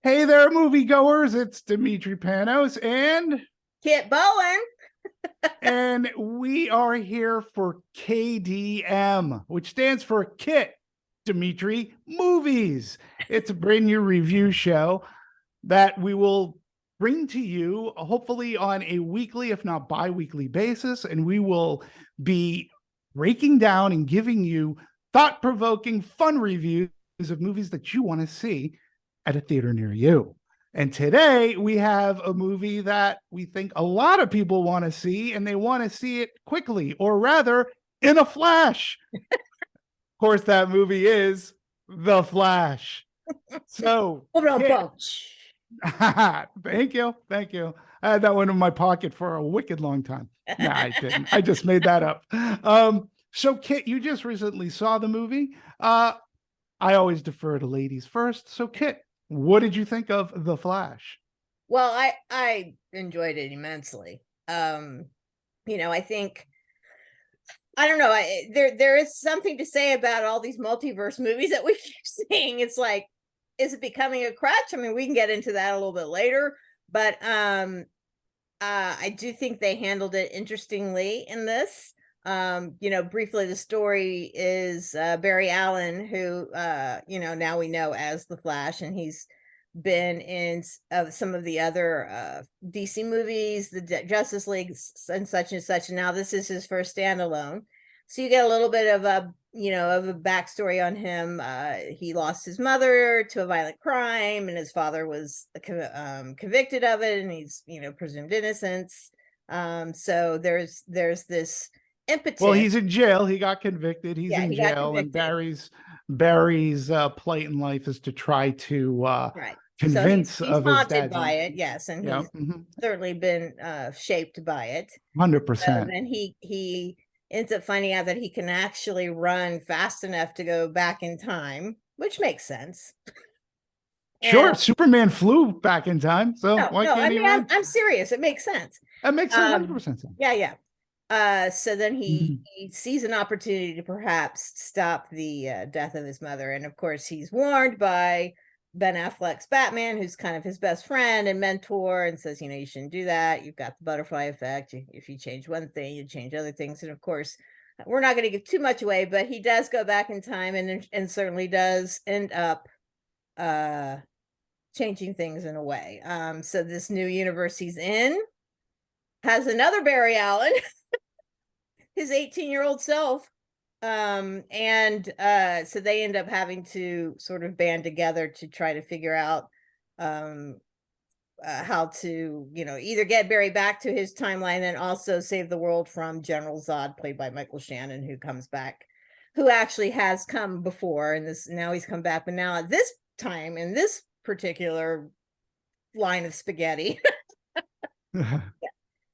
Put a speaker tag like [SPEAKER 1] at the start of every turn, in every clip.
[SPEAKER 1] Hey there, moviegoers. It's Demetri Panos,
[SPEAKER 2] Kit Bowen.
[SPEAKER 1] and we are here for KDM, which stands for Kit Demetri Movies. It's a brand new review show that we will bring to you hopefully on a weekly, if not bi-weekly basis, and we will be breaking down and giving you thought-provoking, fun reviews of movies that you want to see at a theater near you. And today we have a movie that we think a lot of people want to see, and they want to see it quickly, or rather, in a flash. Of course, that movie is The Flash. So, Kit, thank you. Thank you. I had that one in my pocket for a wicked long time. No, I didn't. I just made that up. So, Kit, you just recently saw the movie. I always defer to ladies first. So, Kit, what did you think of The Flash?
[SPEAKER 2] Well, I enjoyed it immensely. I think I don't know. There is something to say about all these multiverse movies that we keep seeing. It's like, is it becoming a crutch? I mean, we can get into that a little bit later, but I do think they handled it interestingly in this. Briefly, the story is Barry Allen, who now we know as the Flash, and he's been in some of the other DC movies, the Justice League, and such and such. And now this is his first standalone, so you get a little bit of a backstory on him. He lost his mother to a violent crime, and his father was convicted of it, and he's presumed innocence. So there's this impetus.
[SPEAKER 1] Well, he's in jail. He got convicted. He's
[SPEAKER 2] Yeah,
[SPEAKER 1] in
[SPEAKER 2] he got
[SPEAKER 1] jail, and
[SPEAKER 2] convicted.
[SPEAKER 1] Barry's plight in life is to try to
[SPEAKER 2] Right. So
[SPEAKER 1] convince
[SPEAKER 2] he's
[SPEAKER 1] of his
[SPEAKER 2] haunted
[SPEAKER 1] dad's.
[SPEAKER 2] by it, yes, and
[SPEAKER 1] Yeah,
[SPEAKER 2] he's certainly been shaped by it.
[SPEAKER 1] hundred
[SPEAKER 2] So
[SPEAKER 1] percent.
[SPEAKER 2] then he ends up finding out that he can actually run fast enough to go back in time, which makes sense. And
[SPEAKER 1] Sure, Superman flew back in time, so
[SPEAKER 2] no,
[SPEAKER 1] why
[SPEAKER 2] no, I
[SPEAKER 1] can't he
[SPEAKER 2] mean I'm
[SPEAKER 1] run?
[SPEAKER 2] I'm serious. It makes sense.
[SPEAKER 1] That makes sense, hundred
[SPEAKER 2] Um,
[SPEAKER 1] percent sense.
[SPEAKER 2] yeah, yeah. So then he
[SPEAKER 1] Mhm.
[SPEAKER 2] he sees an opportunity to perhaps stop the death of his mother, and of course he's warned by Ben Affleck's Batman, who's kind of his best friend and mentor, and says, you shouldn't do that. You've got the butterfly effect. If you change one thing, you change other things. And of course, we're not going to give too much away, but he does go back in time and certainly does end up uh changing things in a way. So this new universe he's in has another Barry Allen, his 18-year-old self. And So they end up having to sort of band together to try to figure out um how to either get Barry back to his timeline and also save the world from General Zod, played by Michael Shannon, who comes back, who actually has come before, and this now he's come back, but now at this time in this particular line of spaghetti.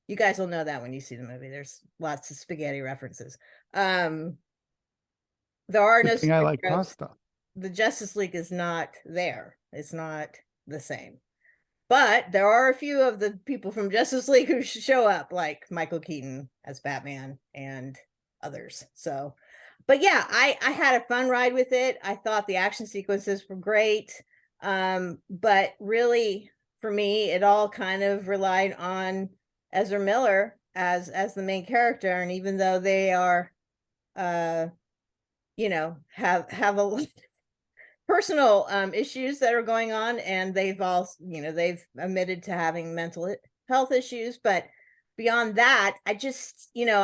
[SPEAKER 2] You guys will know that when you see the movie. There's lots of spaghetti references. um there are no
[SPEAKER 1] Good thing I like
[SPEAKER 2] superheroes.
[SPEAKER 1] pasta.
[SPEAKER 2] The Justice League is not there. It's not the same. But there are a few of the people from Justice League who show up, like Michael Keaton as Batman and others. So, but yeah, I had a fun ride with it. I thought the action sequences were great. But really, for me, it all kind of relied on Ezra Miller as the main character. And even though they are, uh, have a personal issues that are going on, and they've admitted to having mental health issues, but beyond that, I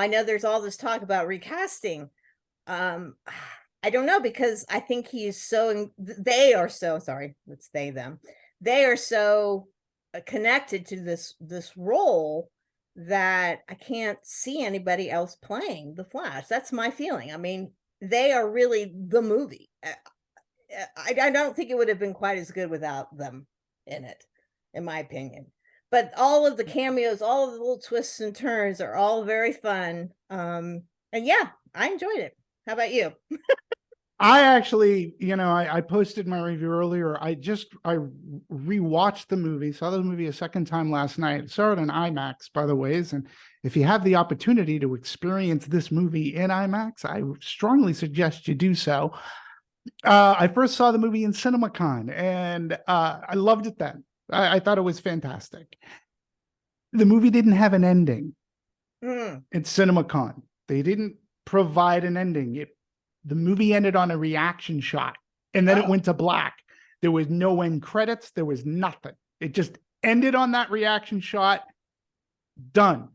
[SPEAKER 2] know there's all this talk about recasting. um I don't know, because I think they are so sorry, let's they them they are so connected to this role that I can't see anybody else playing the Flash. That's my feeling. I mean, they are really the movie. I don't think it would have been quite as good without them in it, in my opinion. But all of the cameos, all of the little twists and turns are all very fun. And yeah, I enjoyed it. How about you?
[SPEAKER 1] I actually, I posted my review earlier. I rewatched the movie, saw the movie a second time last night. Saw it in IMAX, by the ways. And if you have the opportunity to experience this movie in IMAX, I strongly suggest you do so. I first saw the movie in CinemaCon, and I loved it then. I thought it was fantastic. The movie didn't have an ending at CinemaCon. They didn't provide an ending. The movie ended on a reaction shot, and then it went to black. There was no end credits. There was nothing. It just ended on that reaction shot. Done.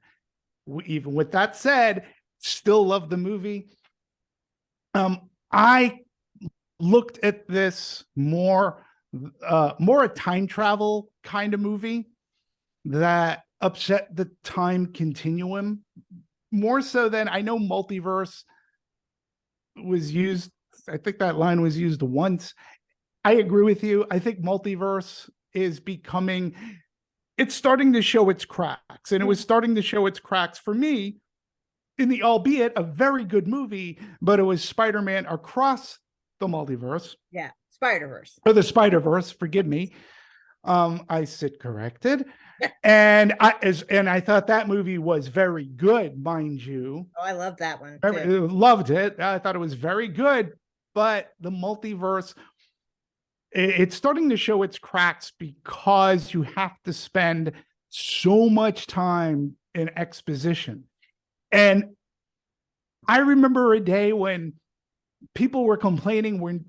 [SPEAKER 1] Even with that said, still love the movie. I looked at this more a time travel kind of movie that upset the time continuum more so than I know multiverse was used. I think that line was used once. I agree with you. I think multiverse is becoming, it's starting to show its cracks, and it was starting to show its cracks for me in the, albeit a very good movie, but it was Spider-Man Across the Multiverse.
[SPEAKER 2] Yeah, Spider-Verse.
[SPEAKER 1] Or the Spider-Verse, forgive me. I sit corrected. And I thought that movie was very good, mind you.
[SPEAKER 2] Oh, I love that one too.
[SPEAKER 1] Loved it. I thought it was very good, but the multiverse, it's starting to show its cracks because you have to spend so much time in exposition. And I remember a day when people were complaining when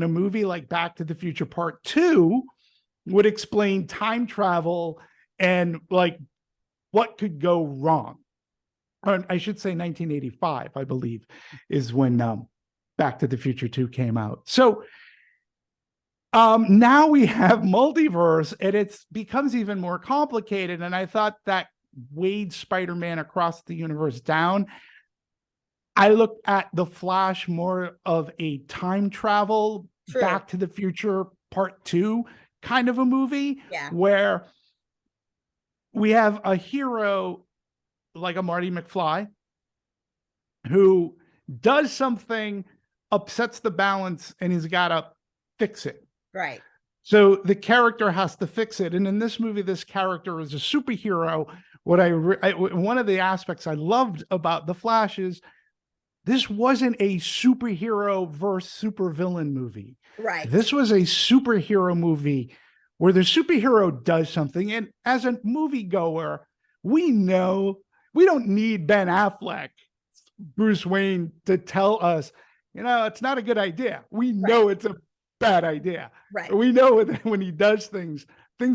[SPEAKER 1] a movie like Back to the Future Part 2 would explain time travel and like what could go wrong. Or I should say 1985, I believe, is when Back to the Future 2 came out. So now we have multiverse, and it becomes even more complicated. And I thought that weighed Spider-Man Across the Universe down. I looked at The Flash more of a time travel, Back to the Future Part 2 kind of a movie, where we have a hero like a Marty McFly who does something, upsets the balance, and he's got to fix it.
[SPEAKER 2] Right.
[SPEAKER 1] So the character has to fix it. And in this movie, this character is a superhero. One of the aspects I loved about The Flash is this wasn't a superhero versus supervillain movie.
[SPEAKER 2] Right.
[SPEAKER 1] This was a superhero movie where the superhero does something. And as a moviegoer, we know we don't need Ben Affleck, Bruce Wayne, to tell us, it's not a good idea. We know it's a bad idea.
[SPEAKER 2] Right.
[SPEAKER 1] We know that when he does things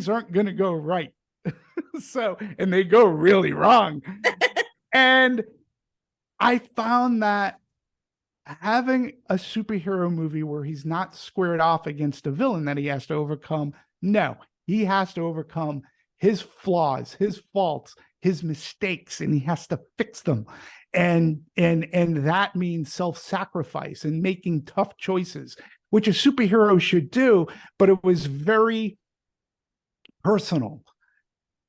[SPEAKER 1] aren't going to go right. And they go really wrong. And I found that having a superhero movie where he's not squared off against a villain that he has to overcome, no, he has to overcome his flaws, his faults, his mistakes, and he has to fix them. And that means self-sacrifice and making tough choices, which a superhero should do, but it was very personal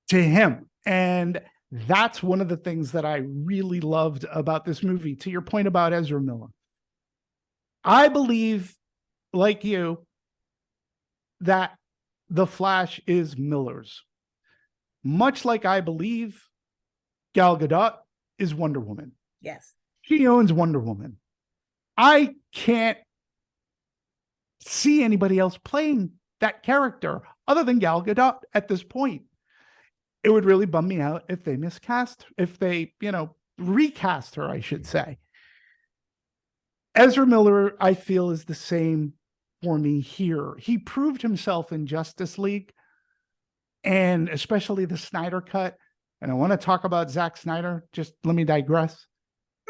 [SPEAKER 1] to him. And that's one of the things that I really loved about this movie. To your point about Ezra Miller, I believe, like you, that The Flash is Miller's. Much like I believe Gal Gadot is Wonder Woman.
[SPEAKER 2] Yes.
[SPEAKER 1] She owns Wonder Woman. I can't see anybody else playing that character other than Gal Gadot at this point. It would really bum me out if they recast her, I should say. Ezra Miller, I feel, is the same for me here. He proved himself in Justice League, and especially the Snyder Cut. And I want to talk about Zack Snyder. Just let me digress.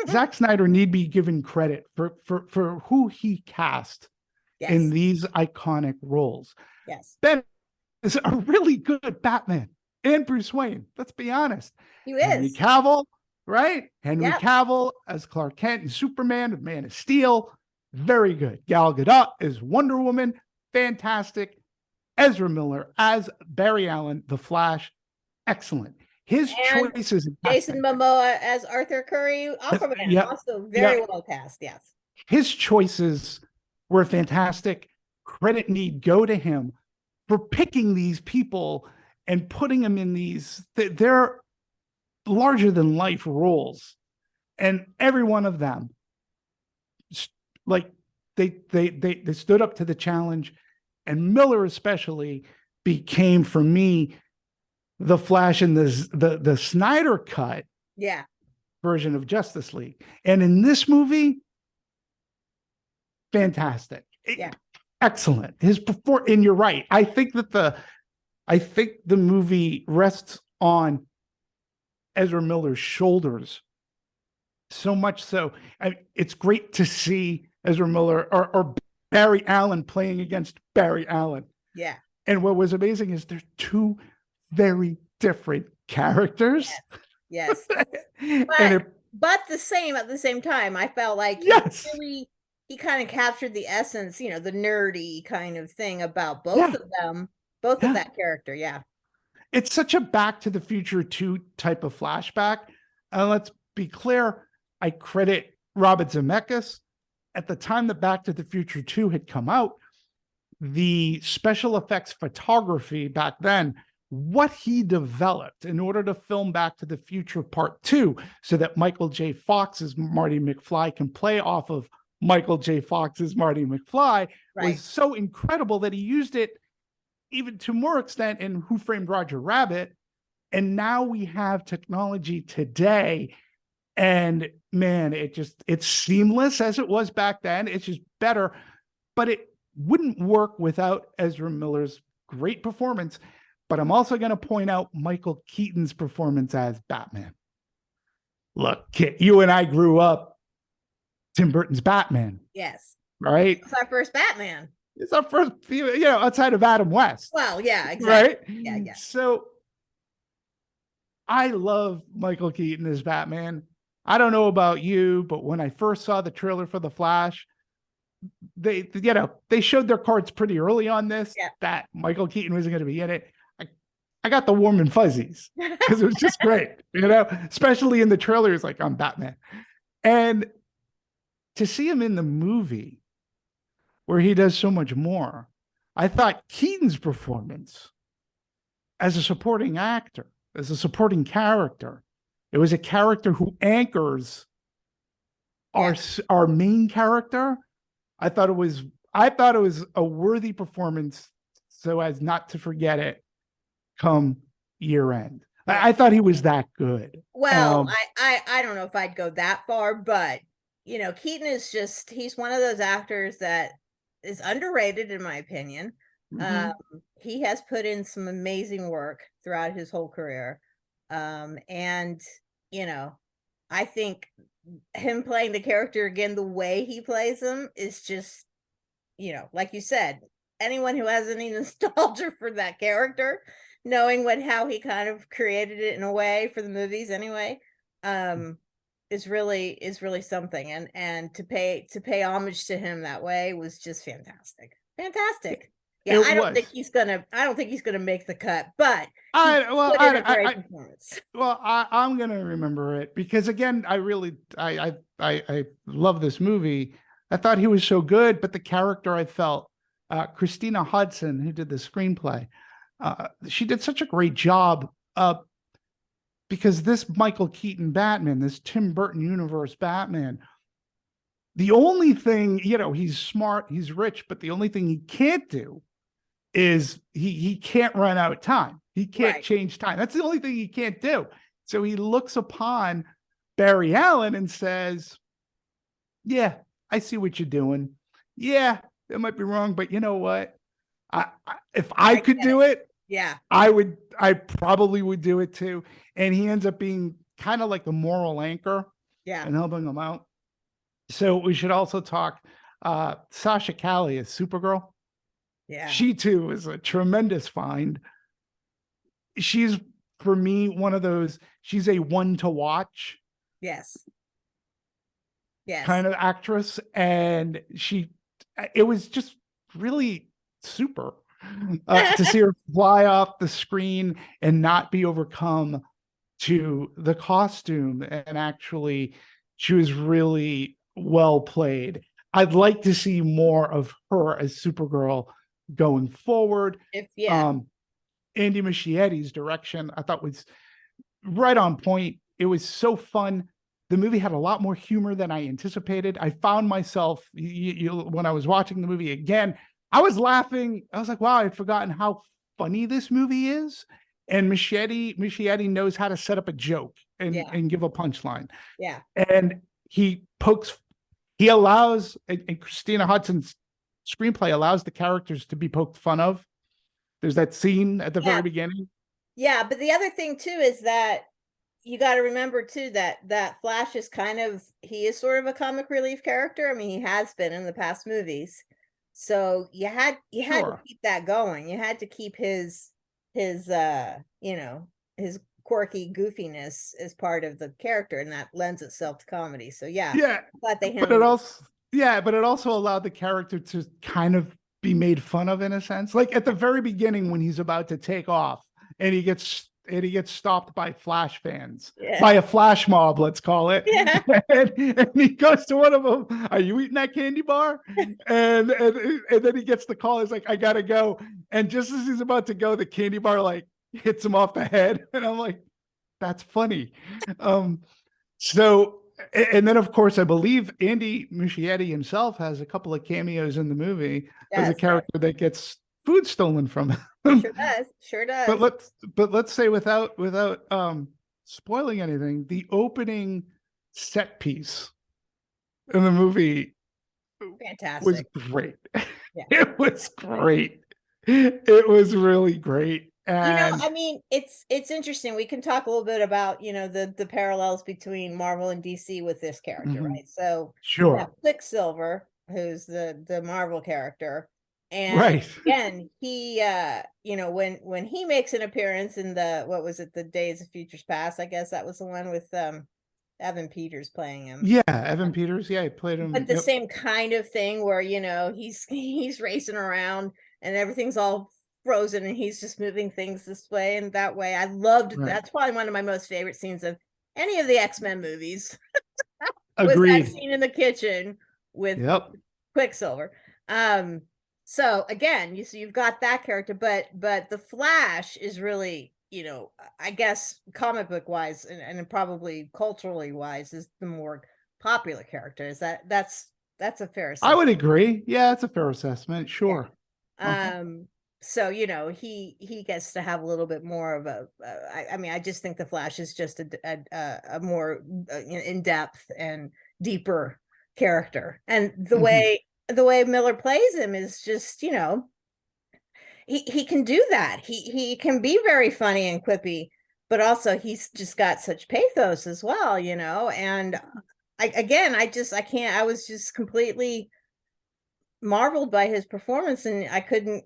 [SPEAKER 1] Zack Snyder need be given credit for who he cast in these iconic roles.
[SPEAKER 2] Yes.
[SPEAKER 1] Ben is a really good Batman and Bruce Wayne. Let's be honest.
[SPEAKER 2] He is.
[SPEAKER 1] Henry Cavill, right? Henry Cavill as Clark Kent and Superman with Man of Steel. Very good. Gal Gadot is Wonder Woman. Fantastic. Ezra Miller as Barry Allen, The Flash. Excellent. His choices.
[SPEAKER 2] Jason Momoa as Arthur Curry, Aquaman, also very well cast. Yes.
[SPEAKER 1] His choices were fantastic. Credit need go to him for picking these people and putting them in these, they're larger than life roles. And every one of them, like, they stood up to the challenge, and Miller especially became for me the Flash in the Snyder cut
[SPEAKER 2] Yeah.
[SPEAKER 1] version of Justice League. And in this movie, fantastic.
[SPEAKER 2] Yeah.
[SPEAKER 1] Excellent. And you're right. I think the movie rests on Ezra Miller's shoulders so much so. It's great to see Ezra Miller or Barry Allen playing against Barry Allen.
[SPEAKER 2] Yeah.
[SPEAKER 1] And what was amazing is they're two very different characters.
[SPEAKER 2] Yes.
[SPEAKER 1] And
[SPEAKER 2] but the same at the same time. I felt like
[SPEAKER 1] yes,
[SPEAKER 2] he kind of captured the essence, the nerdy kind of thing about both of them, of that character. Yeah.
[SPEAKER 1] It's such a Back to the Future 2 type of flashback. And let's be clear, I credit Robert Zemeckis. At the time that Back to the Future 2 had come out, the special effects photography back then, what he developed in order to film Back to the Future Part 2 so that Michael J. Fox's Marty McFly can play off of Michael J. Fox's Marty McFly was so incredible that he used it even to more extent in Who Framed Roger Rabbit. And now we have technology today. And man, it's seamless as it was back then. It's just better, but it wouldn't work without Ezra Miller's great performance. But I'm also going to point out Michael Keaton's performance as Batman. Look, Kit, you and I grew up Tim Burton's Batman.
[SPEAKER 2] Yes.
[SPEAKER 1] Right?
[SPEAKER 2] It's our first Batman.
[SPEAKER 1] It's our first, outside of Adam West.
[SPEAKER 2] Well, yeah, exactly.
[SPEAKER 1] Right?
[SPEAKER 2] Yeah.
[SPEAKER 1] So I love Michael Keaton as Batman. I don't know about you, but when I first saw the trailer for The Flash, they showed their cards pretty early on this, that Michael Keaton wasn't going to be in it. I got the warm and fuzzies because it was just great, especially in the trailer. It's like, I'm Batman. And to see him in the movie where he does so much more, I thought Keaton's performance as a supporting actor, as a supporting character, it was a character who anchors our main character. I thought it was a worthy performance so as not to forget it come year end. I thought he was that good.
[SPEAKER 2] Well, I don't know if I'd go that far, but Keaton is he's one of those actors that is underrated in my opinion. Mm-hmm. He has put in some amazing work throughout his whole career. And I think him playing the character again, the way he plays him is just, like you said, anyone who has any nostalgia for that character, knowing how he kind of created it in a way for the movies anyway, is really something. And to pay homage to him that way was just fantastic. Yeah, I don't think he's gonna make the cut, but I'm
[SPEAKER 1] gonna remember it because again, I love this movie. I thought he was so good, but the character I felt, Christina Hodson, who did the screenplay, she did such a great job because this Michael Keaton Batman, this Tim Burton universe Batman, the only thing, he's smart, he's rich, but the only thing he can't do is he can't run out of time. He can't change time. That's the only thing he can't do. So he looks upon Barry Allen and says, yeah, I see what you're doing. Yeah, it might be wrong, but you know what? If I could do it, I probably would do it too. And he ends up being kind of like the moral anchor and helping him out. So we should also talk Sasha Calle as Supergirl. Yeah. She too is a tremendous find. She's, for me, one of those, she's a one to watch.
[SPEAKER 2] Yes.
[SPEAKER 1] Kind of actress. And it was just really super to see her fly off the screen and not be overcome to the costume. And actually, she was really well played. I'd like to see more of her as Supergirl going forward. Andy Muschietti's direction I thought was right on point. It was so fun the movie had a lot more humor than I anticipated. I found myself when I was watching the movie again, I was laughing. I was like, wow, I'd forgotten how funny this movie is. And Muschietti knows how to set up a joke and give a punchline.
[SPEAKER 2] Yeah.
[SPEAKER 1] And he allows, and Christina Hudson's screenplay allows the characters to be poked fun of. There's that scene at the very beginning.
[SPEAKER 2] Yeah, but the other thing too is that you got to remember too that Flash is he is sort of a comic relief character. I mean, he has been in the past movies. So you had to keep that going. You had to keep his his quirky goofiness as part of the character, and that lends itself to comedy. So
[SPEAKER 1] yeah,
[SPEAKER 2] but
[SPEAKER 1] it also allowed the character to kind of be made fun of in a sense. Like at the very beginning when he's about to take off and he gets stopped by Flash fans, by a Flash mob, let's call it.
[SPEAKER 2] Yeah.
[SPEAKER 1] And he goes to one of them, "Are you eating that candy bar?" And then he gets the call. He's like, "I gotta go." And just as he's about to go, the candy bar like hits him off the head. And I'm like, that's funny. So, and then of course, I believe Andy Muschietti himself has a couple of cameos in the movie as a character that gets food stolen from him.
[SPEAKER 2] Sure does.
[SPEAKER 1] But let's say without spoiling anything, the opening set piece in the movie was great. Yeah. It was great. It was really great. And
[SPEAKER 2] I mean, it's interesting. We can talk a little bit about, the parallels between Marvel and DC with this character, right? So
[SPEAKER 1] sure.
[SPEAKER 2] Quicksilver, who's the Marvel character. And again, he when he makes an appearance in what was it, the Days of Futures Past, I guess that was the one with Evan Peters playing him.
[SPEAKER 1] Yeah, Evan Peters. Yeah, he played him.
[SPEAKER 2] But the same kind of thing where, he's racing around and everything's all frozen and he's just moving things this way and that way. I loved that's probably one of my most favorite scenes of any of the X-Men movies.
[SPEAKER 1] Agreed.
[SPEAKER 2] Was that scene in the kitchen with Quicksilver. So again, you've got that character, but the Flash is really, I guess comic book wise and probably culturally wise is the more popular character. Is that's a fair assessment?
[SPEAKER 1] I would agree. Yeah, it's a fair assessment. Sure.
[SPEAKER 2] Yeah. So he gets to have a little bit more of a. I mean, I just think the Flash is just a more in depth and deeper character, and the way Miller plays him is just he can do that. He can be very funny and quippy, but also he's just got such pathos as well, and I was just completely marveled by his performance, and I couldn't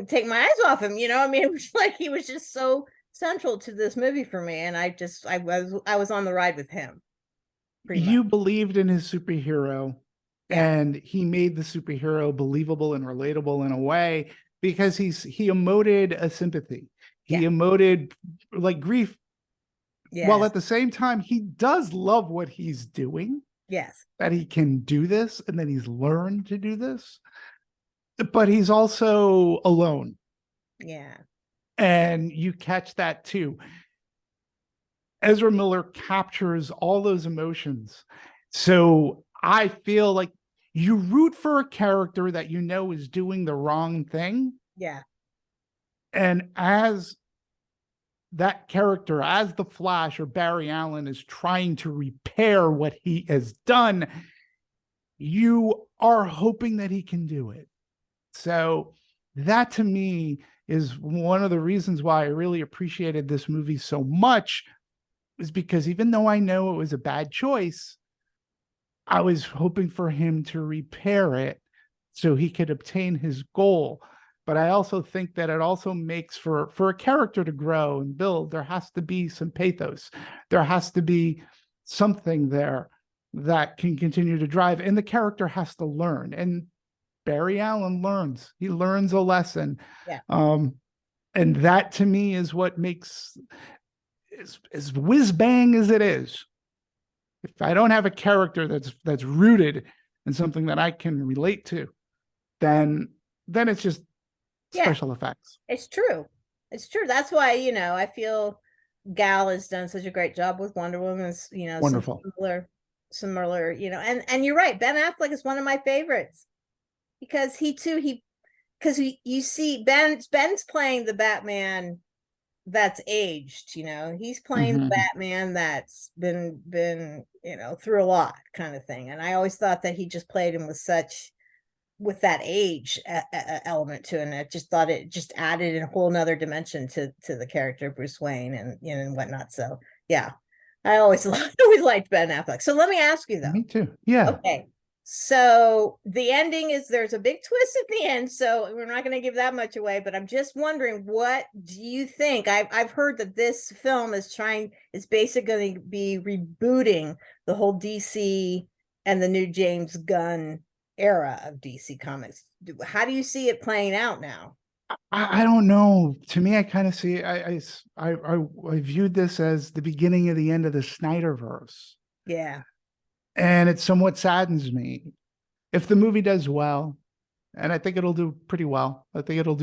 [SPEAKER 2] take my eyes off him. I mean, it was like he was just so central to this movie for me, and I was on the ride with him.
[SPEAKER 1] You believed in his superhero, and he made the superhero believable and relatable in a way because he emoted a sympathy. He emoted like grief. While at the same time, he does love what he's doing.
[SPEAKER 2] Yes.
[SPEAKER 1] That he can do this and that he's learned to do this. But he's also alone.
[SPEAKER 2] Yeah.
[SPEAKER 1] And you catch that too. Ezra Miller captures all those emotions. So I feel like you root for a character that is doing the wrong thing.
[SPEAKER 2] Yeah.
[SPEAKER 1] And as that character, as the Flash or Barry Allen is trying to repair what he has done, you are hoping that he can do it. So that to me is one of the reasons why I really appreciated this movie so much, is because even though I know it was a bad choice, I was hoping for him to repair it so he could obtain his goal. But I also think that it also makes for a character to grow and build, there has to be some pathos. There has to be something there that can continue to drive, and the character has to learn. And Barry Allen learns. He learns a lesson.
[SPEAKER 2] Yeah.
[SPEAKER 1] And that to me is what makes, as whiz bang as it is, if I don't have a character that's rooted in something that I can relate to, then it's just special effects.
[SPEAKER 2] It's true. That's why, I feel Gal has done such a great job with Wonder Woman. Some
[SPEAKER 1] Wonderful.
[SPEAKER 2] similar, and you're right. Ben Affleck is one of my favorites because because you see Ben's playing the Batman that's aged, he's playing the
[SPEAKER 1] Mhm.
[SPEAKER 2] Batman that's been through a lot, kind of thing. And I always thought that he just played him with that age element to it, and I just thought it just added a whole nother dimension to the character of Bruce Wayne and whatnot. So yeah, I always always liked Ben Affleck. So let me ask you though.
[SPEAKER 1] Me too. Yeah.
[SPEAKER 2] Okay. So the ending is there's a big twist at the end. So we're not going to give that much away, but I'm just wondering, what do you think? I've heard that this film is basically going to be rebooting the whole DC and the new James Gunn era of DC Comics. How do you see it playing out now?
[SPEAKER 1] I don't know. To me, I kind of see I viewed this as the beginning of the end of the Snyderverse.
[SPEAKER 2] Yeah.
[SPEAKER 1] And it somewhat saddens me. If the movie does well, and I think it'll do pretty well. I think it'll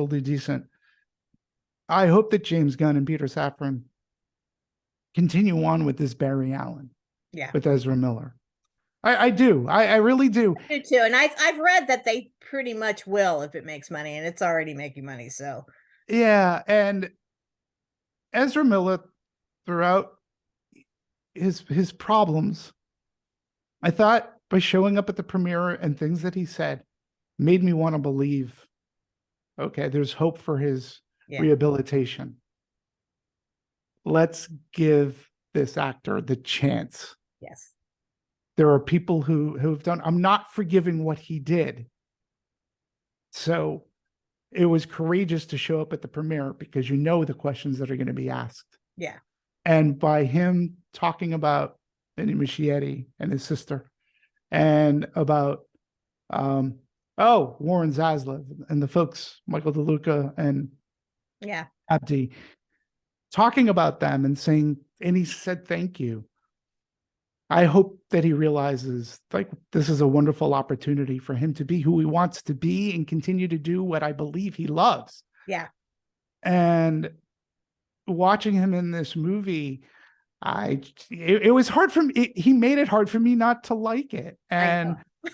[SPEAKER 1] do decent. I hope that James Gunn and Peter Safran continue on with this Barry Allen
[SPEAKER 2] Yeah.
[SPEAKER 1] with Ezra Miller. I do. I really do.
[SPEAKER 2] I do too. And I've read that they pretty much will if it makes money, and it's already making money. So
[SPEAKER 1] Yeah. And Ezra Miller, throughout his problems, I thought by showing up at the premiere and things that he said made me want to believe, okay, there's hope for his rehabilitation. Let's give this actor the chance.
[SPEAKER 2] Yes.
[SPEAKER 1] There are people who've done, I'm not forgiving what he did. So it was courageous to show up at the premiere because you know the questions that are going to be asked.
[SPEAKER 2] Yeah.
[SPEAKER 1] And by him talking about Benny Muschietti and his sister, and about Warren Zaslav and the folks, Michael DeLuca and Abdi, talking about them and saying, and he said, thank you. I hope that he realizes like this is a wonderful opportunity for him to be who he wants to be and continue to do what I believe he loves.
[SPEAKER 2] Yeah.
[SPEAKER 1] And watching him in this movie, it was hard for me. He made it hard for me not to like it. And,
[SPEAKER 2] I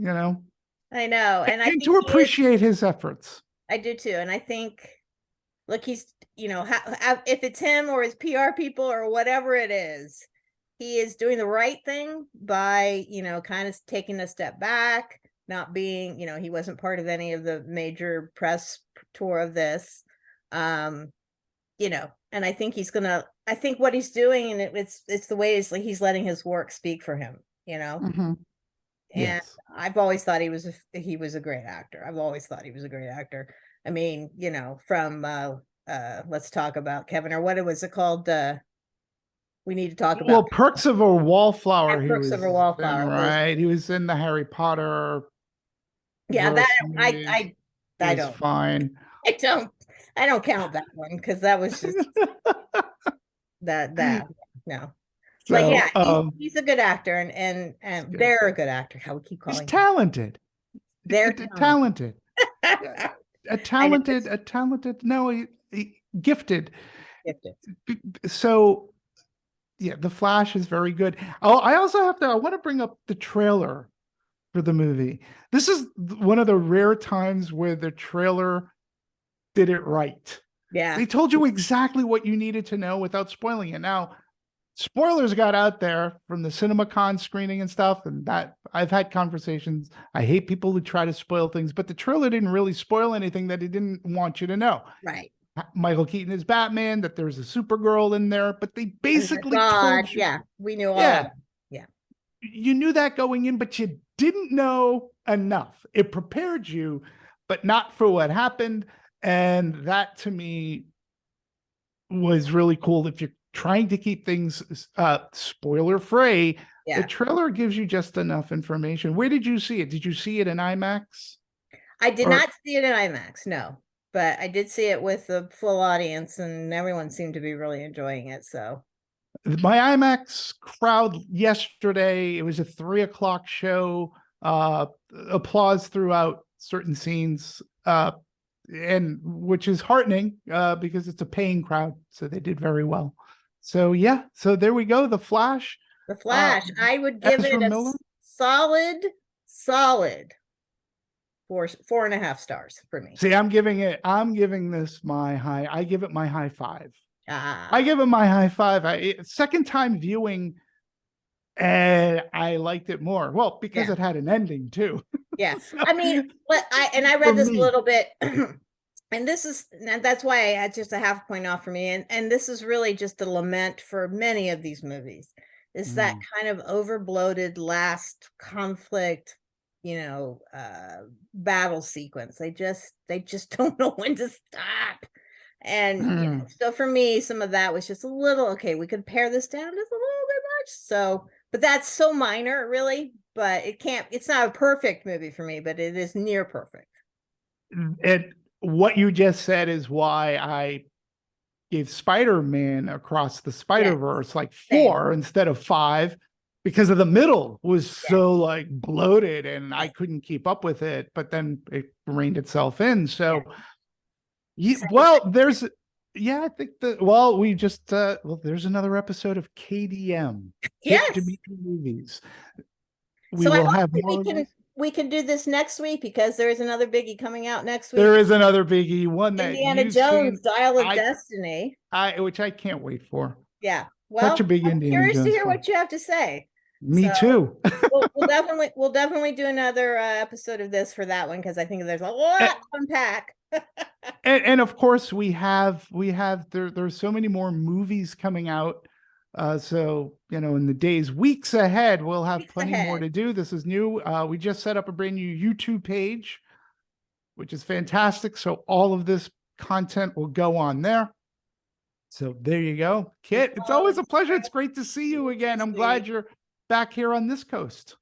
[SPEAKER 2] know. And
[SPEAKER 1] to appreciate his efforts.
[SPEAKER 2] I do too. And I think, look, he's, if it's him or his PR people or whatever it is, he is doing the right thing by, kind of taking a step back, not being, he wasn't part of any of the major press tour of this. And I think I think what he's doing, and it's the way he's letting his work speak for him,
[SPEAKER 1] Mm-hmm.
[SPEAKER 2] And
[SPEAKER 1] yes.
[SPEAKER 2] I've always thought he was a great actor. I've always thought he was a great actor. I mean, from let's talk about Kevin, or what was it called? We need to talk about
[SPEAKER 1] Perks of a Wallflower.
[SPEAKER 2] Perks of a Wallflower,
[SPEAKER 1] right? He was in the Harry Potter.
[SPEAKER 2] Yeah, that I
[SPEAKER 1] don't. Fine.
[SPEAKER 2] I don't count that one because that was just that no. So, but yeah, he's a good actor, and they're a good actor. How we keep calling.
[SPEAKER 1] He's talented.
[SPEAKER 2] They're
[SPEAKER 1] talented. a talented. No, gifted.
[SPEAKER 2] Gifted.
[SPEAKER 1] So, yeah, The Flash is very good. I also I want to bring up the trailer for the movie. This is one of the rare times where the trailer did it right.
[SPEAKER 2] Yeah.
[SPEAKER 1] They told you exactly what you needed to know without spoiling it. Now, spoilers got out there from the CinemaCon screening and stuff, and that I've had conversations. I hate people who try to spoil things, but the trailer didn't really spoil anything that it didn't want you to know.
[SPEAKER 2] Right.
[SPEAKER 1] Michael Keaton is Batman, that there's a Supergirl in there, but they basically told you.
[SPEAKER 2] Yeah, we knew all of it. Yeah.
[SPEAKER 1] You knew that going in, but you didn't know enough. It prepared you, but not for what happened. And that to me was really cool. If you're trying to keep things spoiler free, the trailer gives you just enough information. Where did you see it? Did you see it in IMAX?
[SPEAKER 2] I did not see it in IMAX, no. But I did see it with a full audience, and everyone seemed to be really enjoying it. So
[SPEAKER 1] my IMAX crowd yesterday, it was a 3:00 show, applause throughout certain scenes. and which is heartening because it's a paying crowd, so they did very well. So yeah, so there we go. The Flash.
[SPEAKER 2] The Flash. I would give
[SPEAKER 1] Ezra
[SPEAKER 2] it a
[SPEAKER 1] Miller?
[SPEAKER 2] solid 4.5 stars for me.
[SPEAKER 1] See, I'm giving this my high. I give it my high five.
[SPEAKER 2] Ah.
[SPEAKER 1] I give it my high five. Second time viewing, and I liked it more. Well, because it had an ending too.
[SPEAKER 2] Yeah.
[SPEAKER 1] So,
[SPEAKER 2] I mean, I read this a little bit, and that's why I had just a half point off for me. And this is really just a lament for many of these movies. Is that kind of over bloated last conflict, battle sequence. They just don't know when to stop. And so for me, some of that was just a little, okay, we could pare this down just a little bit much. So, but that's so minor, really. But it's not a perfect movie for me, but it is near perfect.
[SPEAKER 1] And what you just said is why I gave Spider-Man Across the Spider-Verse like 4 instead of 5, because of the middle was so like bloated and I couldn't keep up with it, but then it reined itself in. So well, there's I think we just there's another episode of KDM.
[SPEAKER 2] Yes.
[SPEAKER 1] Demetri Movies.
[SPEAKER 2] We will have more. We can do this next week because there is another biggie coming out next week.
[SPEAKER 1] There is another biggie, one that
[SPEAKER 2] Indiana Jones, Dial of Destiny,
[SPEAKER 1] which I can't wait for.
[SPEAKER 2] Yeah, well,
[SPEAKER 1] such a big Indiana
[SPEAKER 2] curious
[SPEAKER 1] Jones
[SPEAKER 2] to hear
[SPEAKER 1] fan.
[SPEAKER 2] what you have to say.
[SPEAKER 1] Me too.
[SPEAKER 2] we'll definitely do another episode of this for that one because I think there's a lot to unpack.
[SPEAKER 1] and of course we have there's so many more movies coming out. So, in the weeks ahead, we'll have plenty more to do. This is new. We just set up a brand new YouTube page, which is fantastic. So all of this content will go on there. So there you go. Kit, it's always a pleasure. It's great to see you again. I'm glad you're back here on this coast.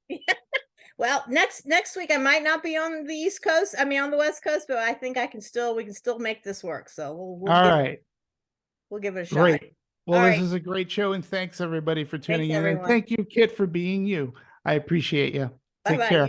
[SPEAKER 2] Well, next week I might not be on the East Coast. I mean, on the West Coast, but I think we can still make this work. So we'll give it a shot.
[SPEAKER 1] Great. Well, this is a great show, and thanks everybody for tuning in. And thank you, Kit, for being you. I appreciate you. Take care.